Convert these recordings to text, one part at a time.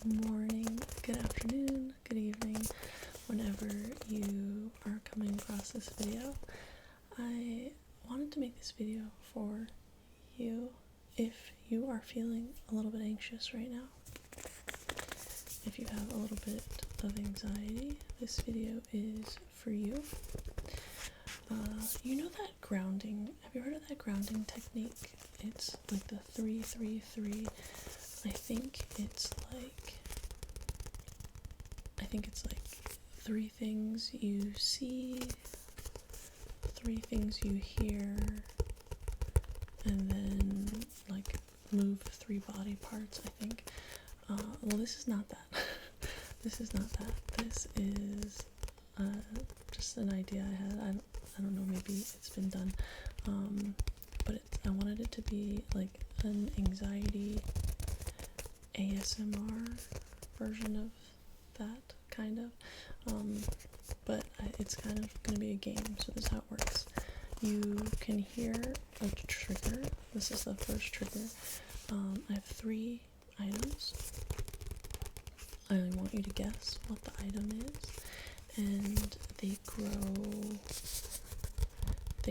morning, good afternoon, good evening, whenever you are coming across this video. I wanted to make this video for you if you are feeling a little bit anxious right now. If you have a little bit of anxiety, this video is for you. You know that grounding, have you heard of that grounding technique? It's like the 3-3-3. I think it's like 3 things you see, 3 things you hear, and then like move 3 body parts, I think. Well, this is not that. This is not that. This is just an idea I had. I don't know, maybe it's been done. But I wanted it to be like an anxiety ASMR version of that, kind of. But it's kind of going to be a game, so this is how it works. You can hear a trigger. This is the first trigger. I have 3 items. I only want you to guess what the item is, and they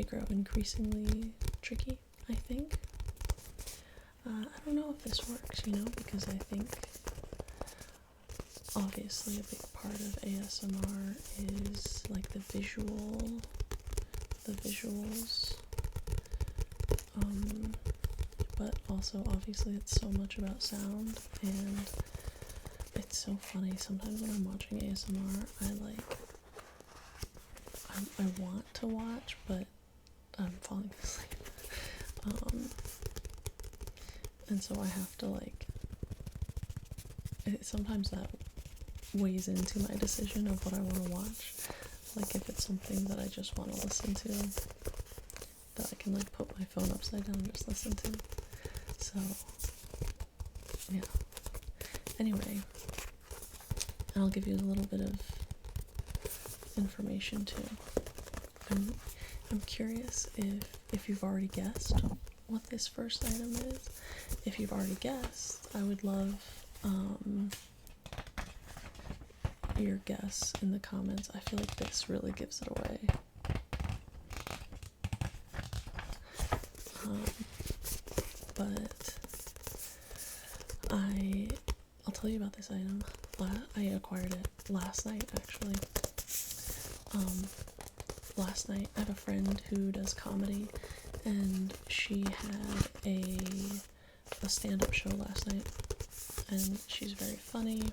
grow increasingly tricky, I think. I don't know if this works, because I think obviously a big part of ASMR is like the visuals, but also obviously it's so much about sound, and it's so funny sometimes when I'm watching ASMR, I want to watch, but I'm falling asleep. And so I have to sometimes that weighs into my decision of what I want to watch. Like if it's something that I just want to listen to, that I can put my phone upside down and just listen to. So, yeah. Anyway, I'll give you a little bit of information too. I'm curious if you've already guessed what this first item is. If you've already guessed, I would love your guess in the comments. I feel like this really gives it away. But I'll tell you about this item. I acquired it last night, actually. Last night, I have a friend who does comedy, and she had a stand-up show last night, and she's very funny.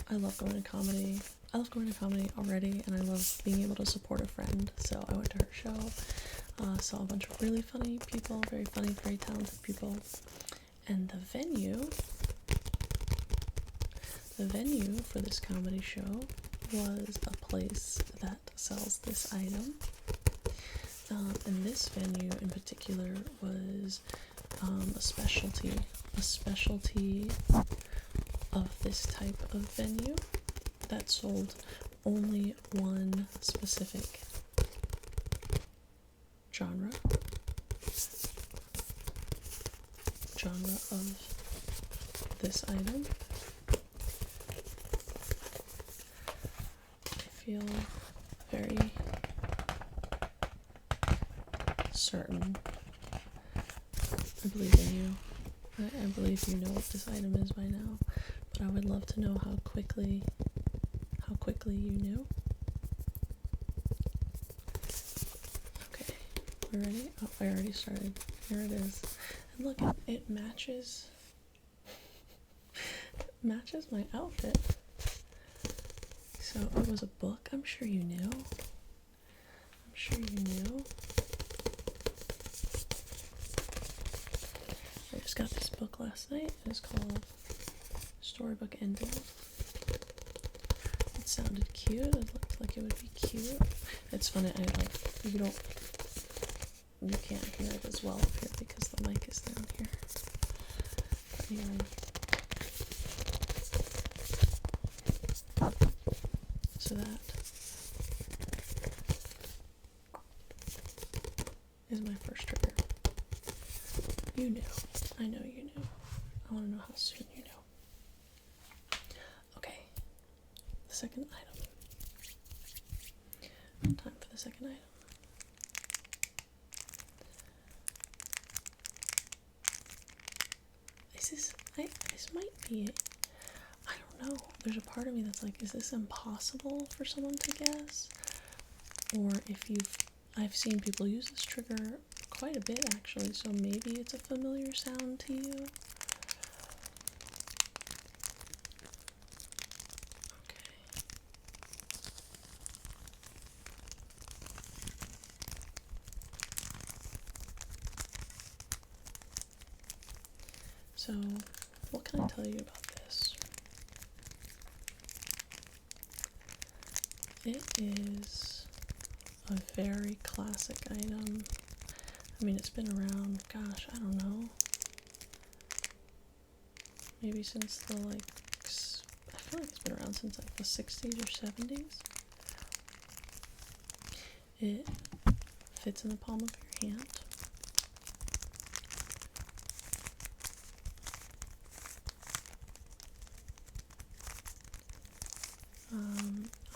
I love going to comedy. I love going to comedy already, and I love being able to support a friend, so I went to her show, saw a bunch of really funny people, very funny, very talented people, and the venue for this comedy show was a place that sells this item, and this venue in particular was a specialty of this type of venue that sold only one specific genre of this item. I feel very certain. I believe in you. I believe you know what this item is by now, but I would love to know how quickly you knew. Okay, we're ready? Oh, I already started. Here it is. And look, it matches my outfit. So it was a book. I'm sure you knew. I just got this book last night. It's called Storybook Ending. It sounded cute. It looked like it would be cute. It's funny, you can't hear it as well up here because the mic is down here. But anyway. So that is my first trigger. You knew. I know you knew. I want to know how soon you know. Okay, the second item. Time for the second item. This might be, I don't know. There's a part of me that's like, is this impossible for someone to guess? Or I've seen people use this trigger quite a bit actually, so maybe it's a familiar sound to you. Okay. So, what can I tell you about this? It is a very classic item. I mean, it's been around, gosh, I don't know. Maybe since the, like, I feel like it's been around since, like, the 60s or 70s. It fits in the palm of your hand.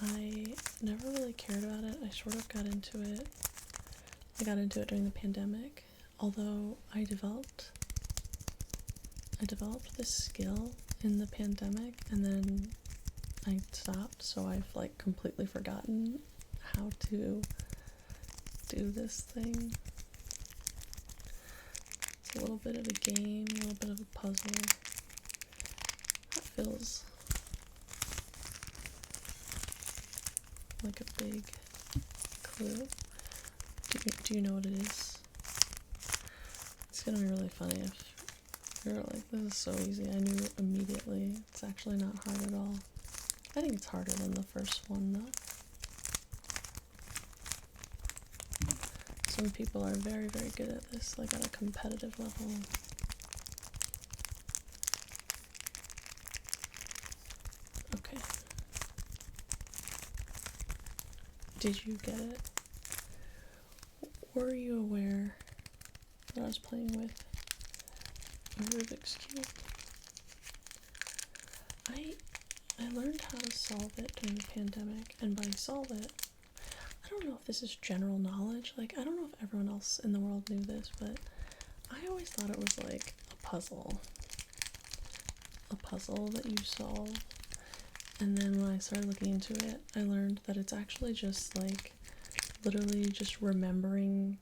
I never really cared about it. I sort of got into it. I got into it during the pandemic, although I developed this skill in the pandemic, and then I stopped, so I've like completely forgotten how to do this thing. It's a little bit of a game, a little bit of a puzzle. That feels like a big clue. Do you know what it is? It's gonna be really funny if you're like, this is so easy. I knew immediately. It's actually not hard at all. I think it's harder than the first one though. Some people are very, very good at this, like at a competitive level. Okay. Did you get it? Were you aware that I was playing with a Rubik's Cube? I learned how to solve it during the pandemic, and by solve it, I don't know if this is general knowledge, like I don't know if everyone else in the world knew this, but I always thought it was like a puzzle that you solve. And then when I started looking into it, I learned that it's actually just like literally just remembering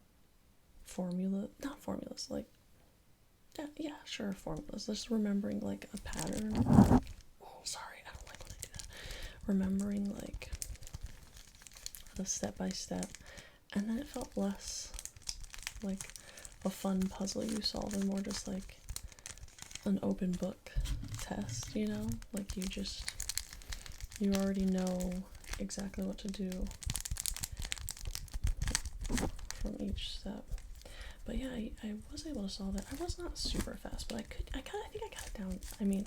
not formulas, like yeah, sure, formulas. Just remembering like a pattern. Oh, sorry, I don't like when I do that. Remembering like the step by step, and then it felt less like a fun puzzle you solve and more just like an open book test, you know? Like you already know exactly what to do from each step. But yeah, I was able to solve it. I was not super fast, but I think I got it down. I mean,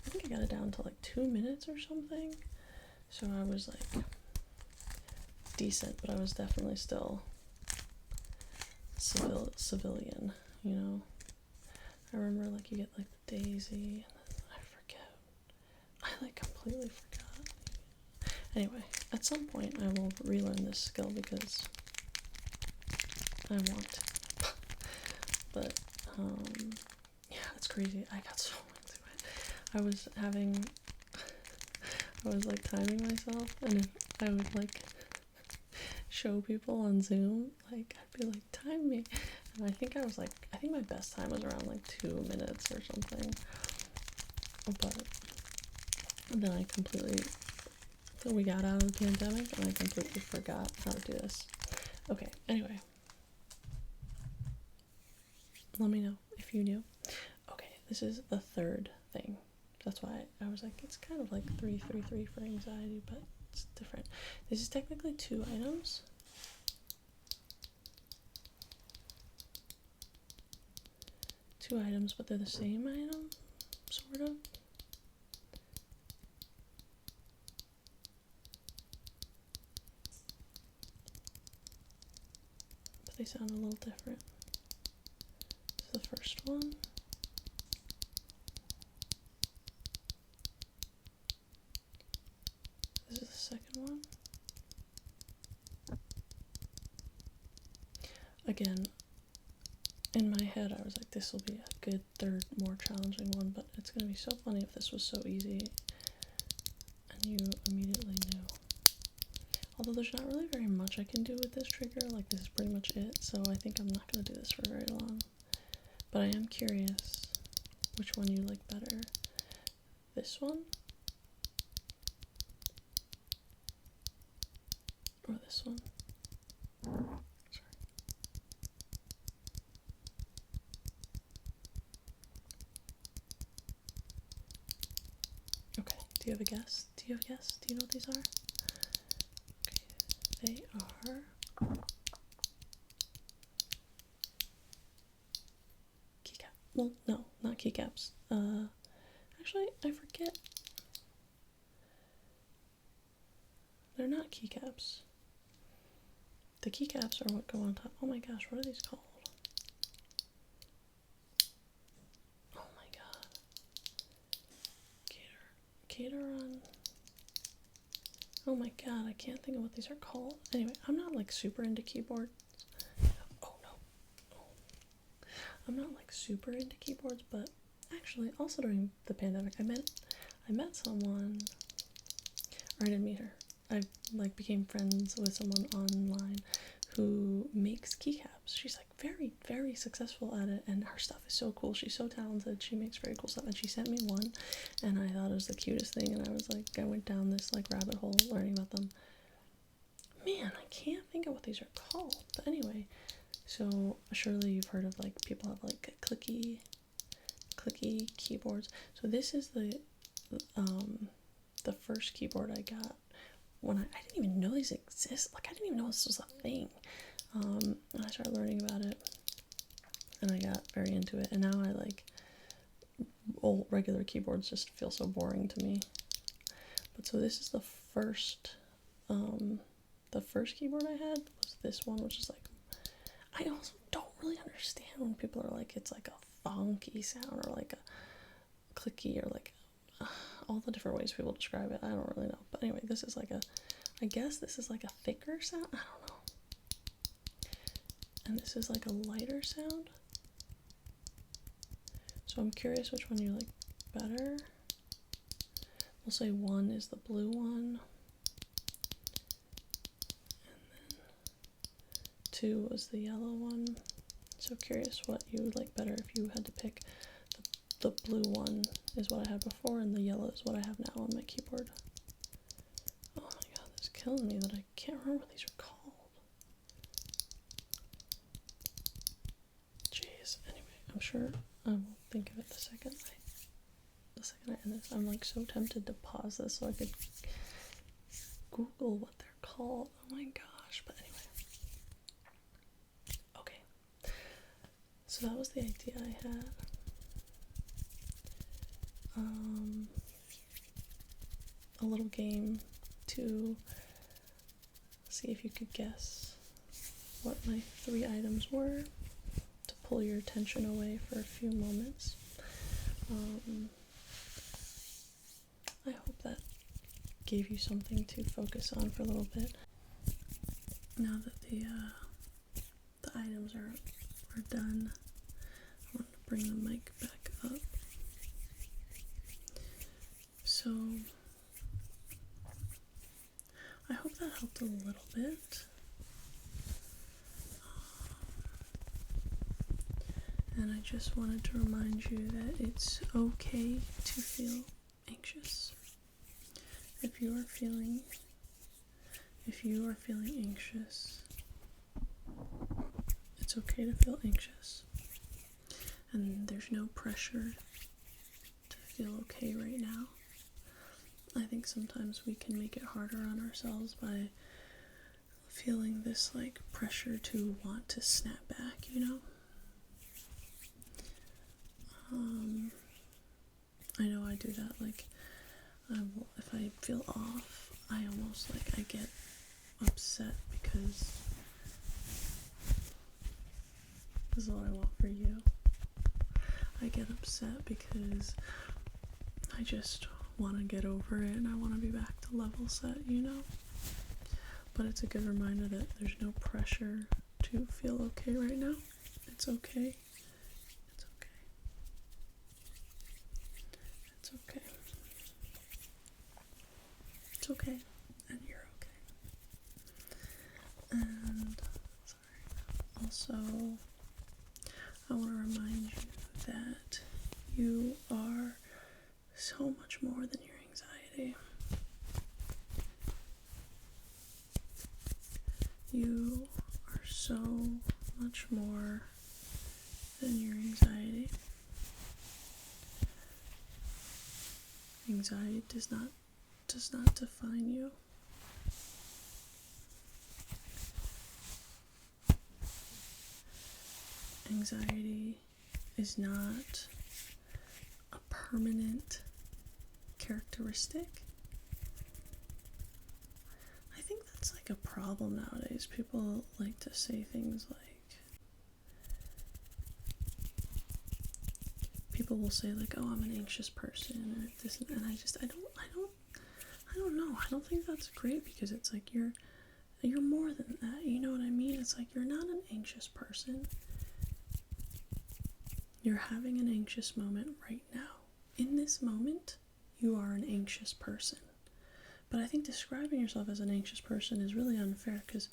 I think I got it down to like 2 minutes or something. So I was like decent, but I was definitely still civilian, you know? I remember like you get like the daisy, and then I forget. I like completely forgot. Anyway, at some point I will relearn this skill because I want to. But, yeah, it's crazy. I got so into it. I was like timing myself, and if I would like show people on Zoom, like I'd be like, time me. And I think my best time was around like 2 minutes or something. But then we got out of the pandemic and I completely forgot how to do this. Okay, anyway. Let me know if you knew. Okay, this is the third thing. That's why I was like, it's kind of like 333 for anxiety, but it's different. This is technically 2 items. Two items, but they're the same item, sort of. But they sound a little different. This is the first one. again, in my head I was like, this will be a good third, more challenging one, but it's gonna be so funny if this was so easy and you immediately knew. Although there's not really very much I can do with this trigger, like this is pretty much it, so I think I'm not gonna do this for very long. But I am curious which one you like better. This one? Or this one? Sorry. Okay, do you have a guess? Do you have a guess? Do you know what these are? Okay, they are keycap. Well, no, not keycaps. Actually, I forget. They're not keycaps. The keycaps are what go on top. Oh my gosh, what are these called? Oh my god. Cateron. Oh my god, I can't think of what these are called. Anyway, I'm not like super into keyboards. Oh no. Oh. I'm not like super into keyboards, but actually, also during the pandemic, I met someone, or I didn't meet her. I like became friends with someone online who makes keycaps. She's like very, very successful at it, and her stuff is so cool. She's so talented. She makes very cool stuff, and she sent me one, and I thought it was the cutest thing, and I was like, I went down this like rabbit hole learning about them. Man, I can't think of what these are called. But anyway, so surely you've heard of like people have like clicky keyboards. So this is the first keyboard I got when I didn't even know these exist. Like I didn't even know this was a thing. And I started learning about it, and I got very into it. And now I like old regular keyboards just feel so boring to me. But so this is the first keyboard I had was this one, which is like, I also don't really understand when people are like it's like a funky sound or like a clicky or like all the different ways people describe it. I don't really know. But anyway, this is like I guess this is like a thicker sound. I don't know. And this is like a lighter sound. So I'm curious which one you like better. We'll say one is the blue one. And then two was the yellow one. So curious what you would like better if you had to pick. The blue one is what I had before, and the yellow is what I have now on my keyboard. Oh my god, it's killing me that I can't remember what these are called. Jeez, anyway, I'm sure I will think of it the second I end this. I'm like so tempted to pause this so I could Google what they're called. Oh my gosh, but anyway. Okay. So that was the idea I had. A little game to see if you could guess what my 3 items were to pull your attention away for a few moments. I hope that gave you something to focus on for a little bit. Now that the items are done, I want to bring the mic back up. So I hope that helped a little bit. And I just wanted to remind you that it's okay to feel anxious. If you are feeling anxious, it's okay to feel anxious. And there's no pressure to feel okay right now. I think sometimes we can make it harder on ourselves by feeling this like pressure to want to snap back, you know? I know I do that, like, if I feel off, I almost, like, I get upset because this is what I want for you. I get upset because I just want to get over it and I want to be back to level set, you know? But it's a good reminder that there's no pressure to feel okay right now. It's okay. It's okay. It's okay. It's okay. And you're okay. And, sorry. Also, I want to remind you that you are so much more than your anxiety. You are so much more than your anxiety. Anxiety does not define you. Anxiety is not a permanent characteristic. I think that's like a problem nowadays. People like to say things like, people will say like, oh, I'm an anxious person, or this, and I don't know. I don't think that's great, because it's like you're more than that. You know what I mean? It's like you're not an anxious person. You're having an anxious moment right now. In this moment, you are an anxious person. But I think describing yourself as an anxious person is really unfair, because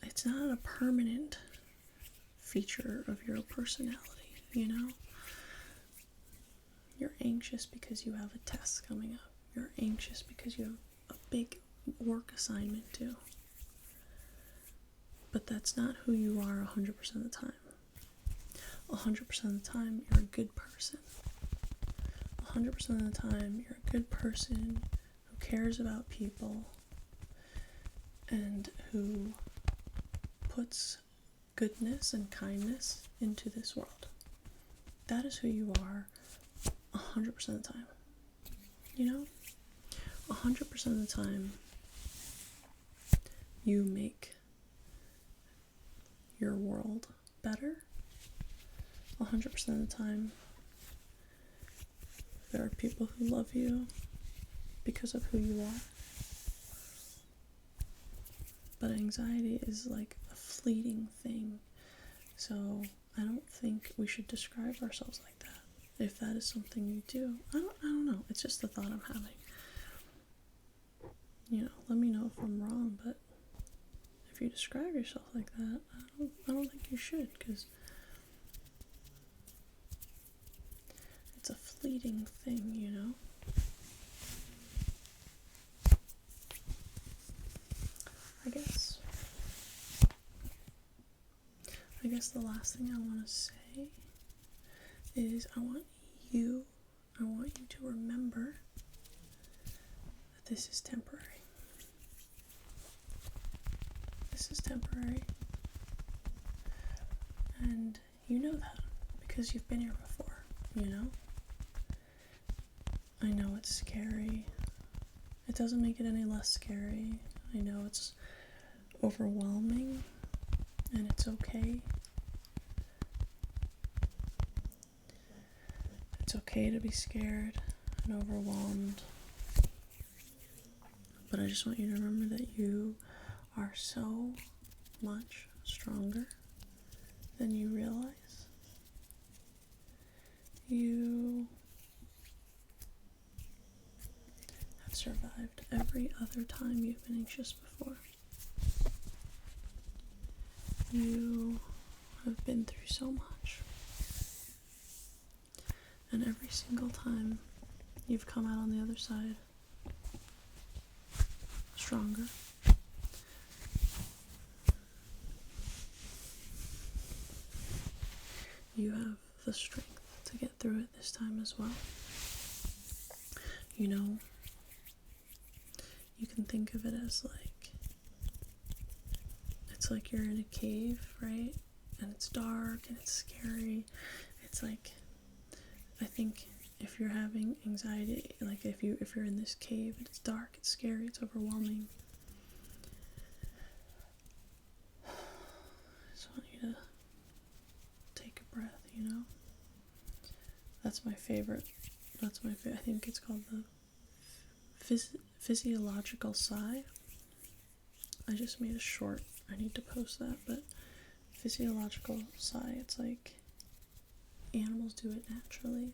it's not a permanent feature of your personality, you know? You're anxious because you have a test coming up. You're anxious because you have a big work assignment due. But that's not who you are 100% of the time. 100% of the time, you're a good person. 100% of the time, you're a good person who cares about people and who puts goodness and kindness into this world. That is who you are 100% of the time. You know? 100% of the time, you make your world better. 100% of the time, there are people who love you because of who you are. But anxiety is like a fleeting thing. So I don't think we should describe ourselves like that. If that is something you do, I don't know. It's just the thought I'm having. You know, let me know if I'm wrong, but if you describe yourself like that, I don't think you should, because it's a fleeting thing, you know? I guess the last thing I want to say is I want you to remember that this is temporary. This is temporary. And you know that because you've been here before, you know? I know it's scary. It doesn't make it any less scary. I know it's overwhelming, and it's okay. It's okay to be scared and overwhelmed. But I just want you to remember that you are so much stronger than you realize. You have survived every other time you've been anxious before. You have been through so much. And every single time you've come out on the other side stronger. You have the strength to get through it this time as well. You know, you can think of it as like, it's like you're in a cave, right? And it's dark and it's scary. It's like, I think if you're having anxiety, like if you're in this cave and it's dark, it's scary, it's overwhelming, I just want you to take a breath, you know? That's my favorite. I think it's called the physiological sigh. I just made a short. I need to post that, but physiological side, it's like animals do it naturally.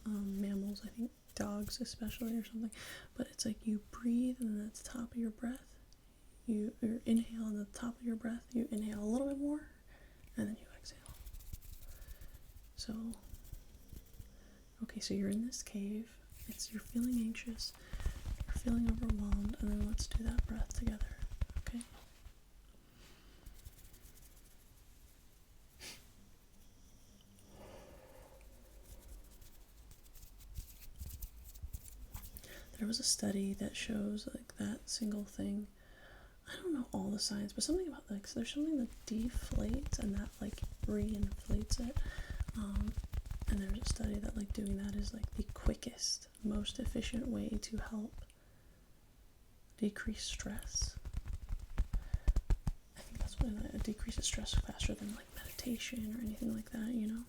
Mammals, I think dogs especially or something, but it's like you breathe and then at the top of your breath, you inhale and at the top of your breath, you inhale a little bit more and then you exhale. So, okay, so you're in this cave, you're feeling anxious, you're feeling overwhelmed, and then let's do that breath together, okay? There was a study that shows like that single thing. I don't know all the science, but something about like, so there's something that deflates and that like reinflates it. And there's a study that like doing that is like the quickest, most efficient way to help decrease stress. I think that's what it decreases stress faster than like meditation or anything like that, you know?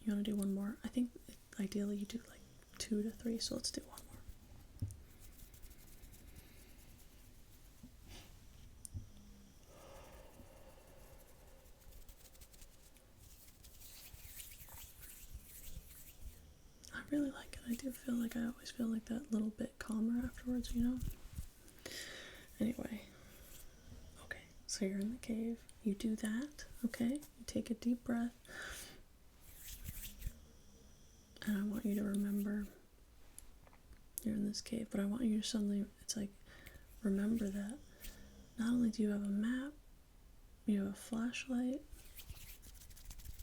You want to do one more? I think ideally you do like 2 to 3, so let's do one more. I really like it. I do feel like I always feel like that little bit calmer afterwards, you know? Anyway. Okay, so you're in the cave. You do that, okay? You take a deep breath. And I want you to remember you're in this cave, but I want you to suddenly, it's like, remember that not only do you have a map, you have a flashlight,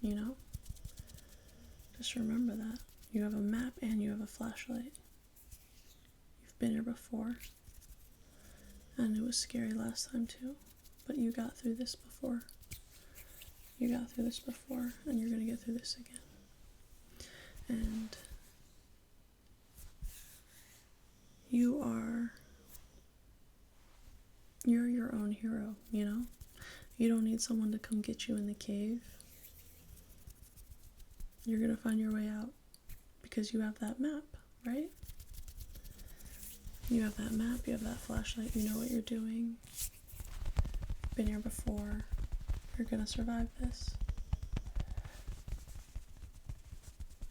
you know? Just remember that. You have a map and you have a flashlight. You've been here before. And it was scary last time too. But you got through this before. You got through this before, and you're gonna get through this again. And you're your own hero, you know? You don't need someone to come get you in the cave. You're gonna find your way out because you have that map, right? You have that map, you have that flashlight, you know what you're doing. You've been here before. You're gonna survive this.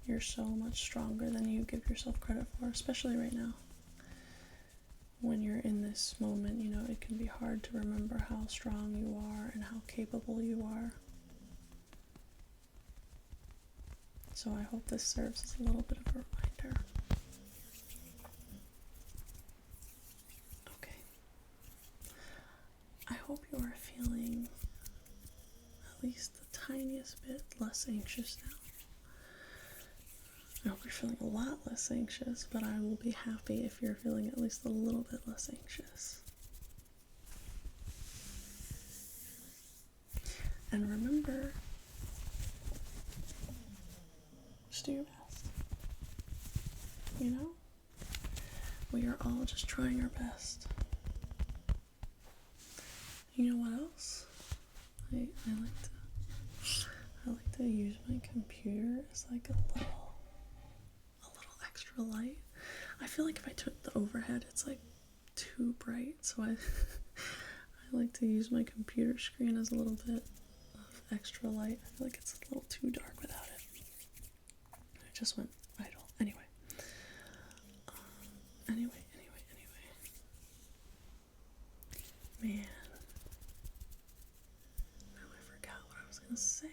You're so much stronger than you give yourself credit for, especially right now. When you're in this moment, you know, it can be hard to remember how strong you are and how capable you are. So I hope this serves as a little bit of a reminder. Okay. I hope you are feeling at least the tiniest bit less anxious now. I hope you're feeling a lot less anxious, but I will be happy if you're feeling at least a little bit less anxious. And remember, just do your best. You know? We are all just trying our best. You know what else? I like to use my computer as like a little extra light. I feel like if I took the overhead, it's like too bright, so I like to use my computer screen as a little bit of extra light. I feel like it's a little too dark without it. I just went idle. Anyway. Man. Now I forgot what I was gonna say.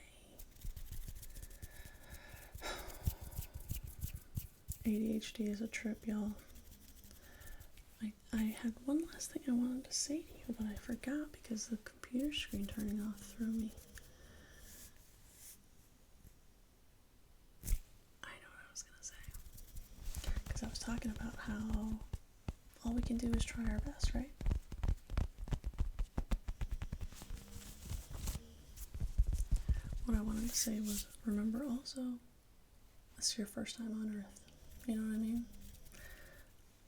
ADHD is a trip, y'all. I had one last thing I wanted to say to you, but I forgot because the computer screen turning off threw me. I know what I was gonna say. Because I was talking about how all we can do is try our best, right? What I wanted to say was, remember also, this is your first time on Earth. You know what I mean?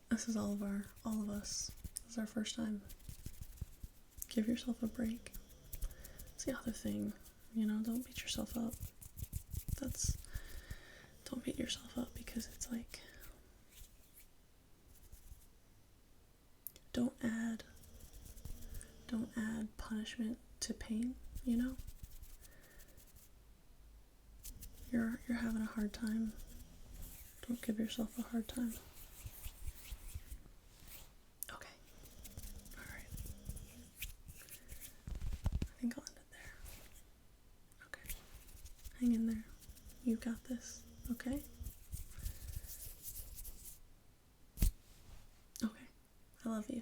This is all of us. This is our first time. Give yourself a break. It's the other thing, you know, don't beat yourself up. Don't beat yourself up because it's like, don't add Don't add punishment to pain, you know? You're having a hard time. Don't give yourself a hard time. Okay. Alright. I think I'll end it there. Okay. Hang in there. You got this, okay? Okay. I love you.